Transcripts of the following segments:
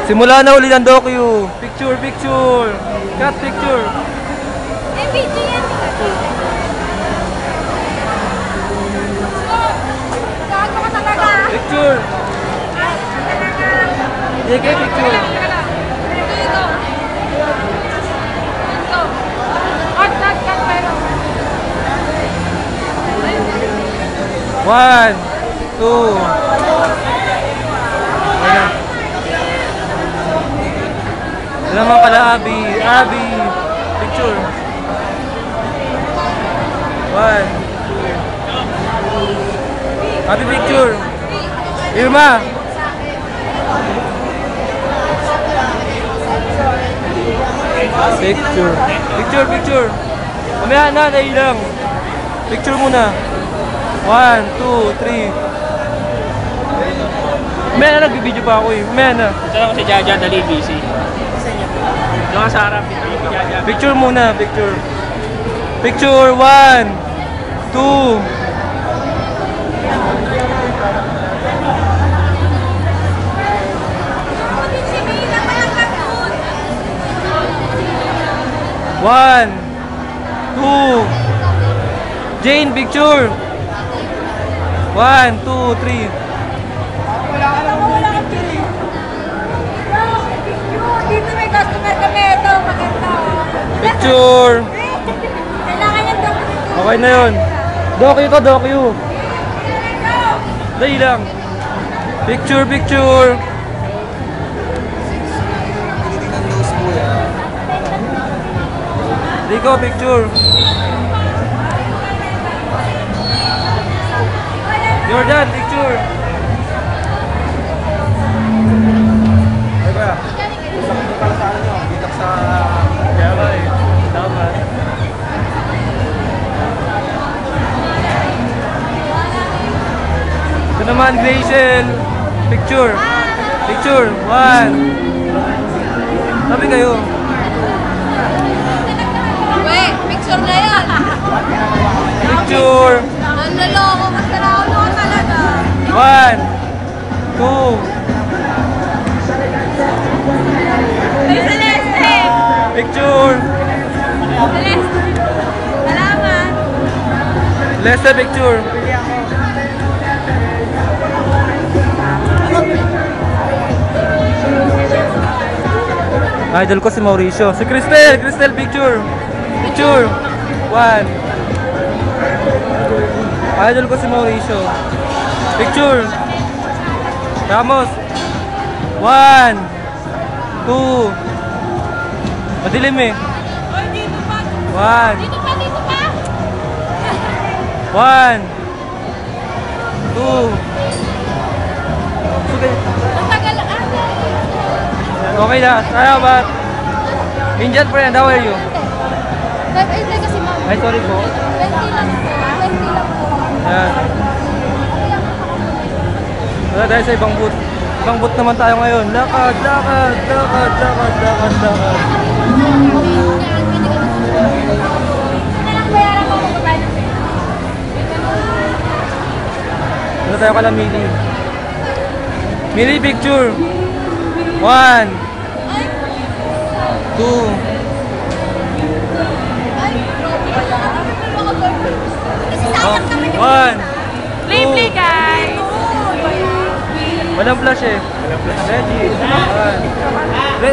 Simula na uli ng docu. Picture, picture. Cut picture. Eh, video yan. Gago ka talaga. Picture. Sige, picture. One, two. Ano naman pala, Abby? Abby. Picture. One, two. Abby, picture. Irma. Picture. Picture, picture. Mamaya na, dahil lang. Picture muna. 1, 2, 3. Mamaya na, nagbibideo pa ako eh. Mamaya na. Ito lang si Jaja, dali busy. Doon sa harap, Jaja. Picture muna, picture. Picture, 1, 2. One, two. Jane, picture. 1, 2, 3. Dito may customer kami. Ito, maganda. Picture. Kailangan yung document. Okay na yun. Docu ko, docu. Dahil lang. Picture, picture. Rico, picture. Jordan, picture. Ay ba? Gusto ko pala sa ano, dito sa kaya ba eh. Dapat. Ito naman, Graciel. Picture. Picture. 1. Sabi kayo. Picture na yan. Picture. Ang loloko, mas naraulo ka talaga. 1, 2. Ay, Celeste! Picture. Celeste! Salamat! Lesta, picture. Idol ko si Mauricio. Si Cristel. Cristel, picture. Picture. 1. Idol ko si Mauricio. Picture. Ramos. 1, 2. Madilim eh. 1. Dito pa, dito pa! 1, 2. Okay. Ang tagal ah! Okay na. Salamat. Indian friend, how are you? Ay, kasi ma'am. Ay, sorry po. 20 lang po. 20 lang po. Ayan. Wala tayo sa ibang booth. Ibang booth naman tayo ngayon. Lakad, lakad, lakad, lakad, lakad, lakad. Wala tayo kala Mili. Mili, picture. 1, 2. One. Play, guys! Walang flash eh. Reggie.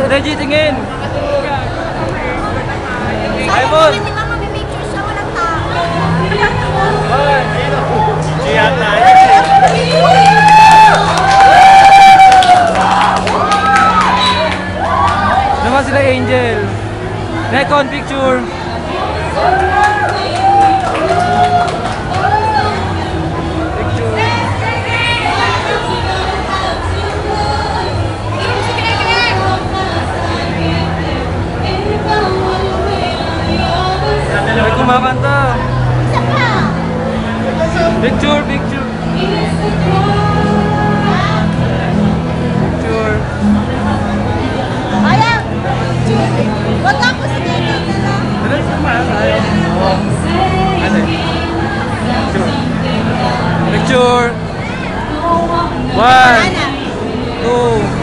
Reggie, tingin. Simon. Hindi nga mag-picture siya, walang tao. Siya na. Naman sila Angel. Nikon, picture. May kumakanta. Picture, picture. Picture. Ayan! Wag ako sa dito nila. Ano yung kumakas tayo? Ano? Picture. Picture. 1, 2.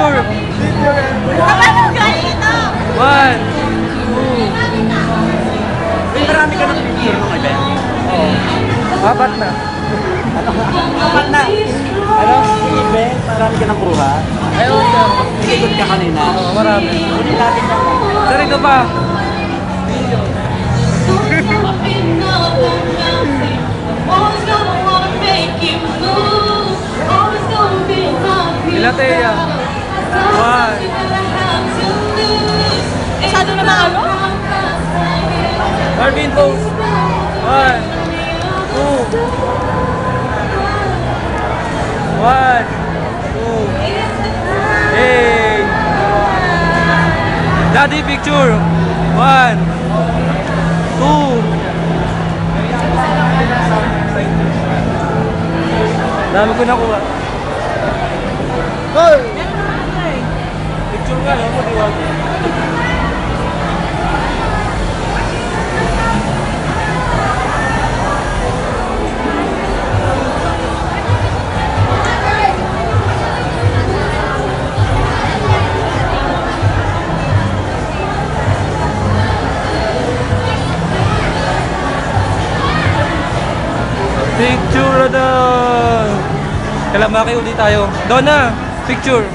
picture. Paano galing ito? 1, 2. May marami ka ng picture mo kay Ben. Oo. Apat na. Apat na. Ano? Ben, marami ka ng kuha. Ayun sir. Ikot ka kanina. Oo, marami. Kunin natin yan. Sir, ito pa. Ilateya. 1. Masyado naman ano? Marvin pose. 1, 2. 1, 2. Hey. Daddy picture. 1, 2. Dami ko nakuha. Hoy! Picture nga, no? Madiwag. Picture na! Kalamaki ulit tayo. Doon na! Picture!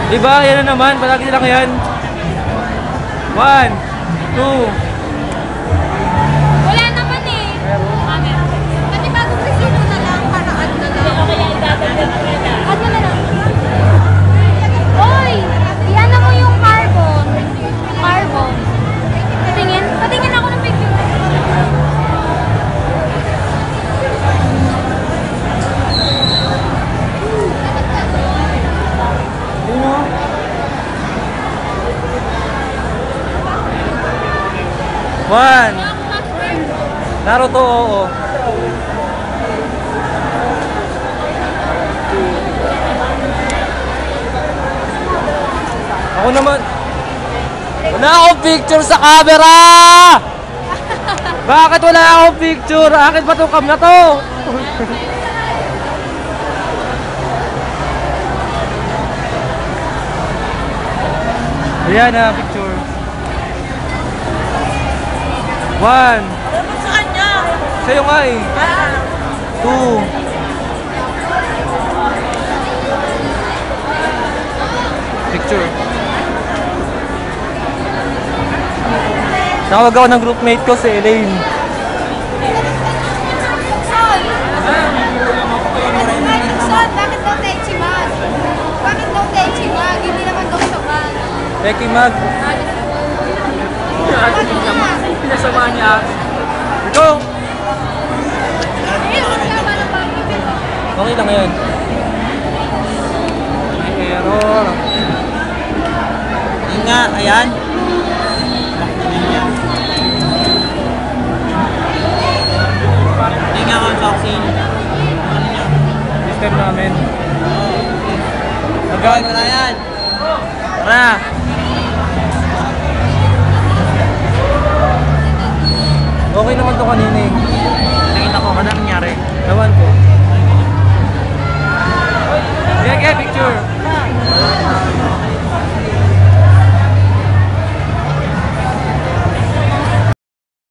Diba? Yan na naman. Palagi lang yan. 1, 2. Wala naman eh. Pati bagong resibo na lang, para add na lang. Add mo na lang. Oy! Iyan mo yung carbon. Carbon. Patingin. Patingin ako ng picture. One. Naruto, oo. Ako naman. Wala akong picture sa camera! Bakit wala akong picture? Akin ba itong cam na to? Ayan na, picture. 1. Sa kanya. Sa'yo nga eh. 2. Picture. Tawag ako ng groupmate ko si Elaine. Sol! Sol, bakit daw Techi Mag? Bakit daw Techi Mag? Hindi naman daw siya Mag. Becky Mag. Pinasama niya. Ikaw! Eh, wala ba ng pag-ibig? Okay lang yan. May error. Yun nga, ayan. Hindi nga ang vaccine. System namin. Agad na yan. Tara! Okay naman to kanina eh. Nakita ko, ano nangyari? Ewan ko. Yeah, picture.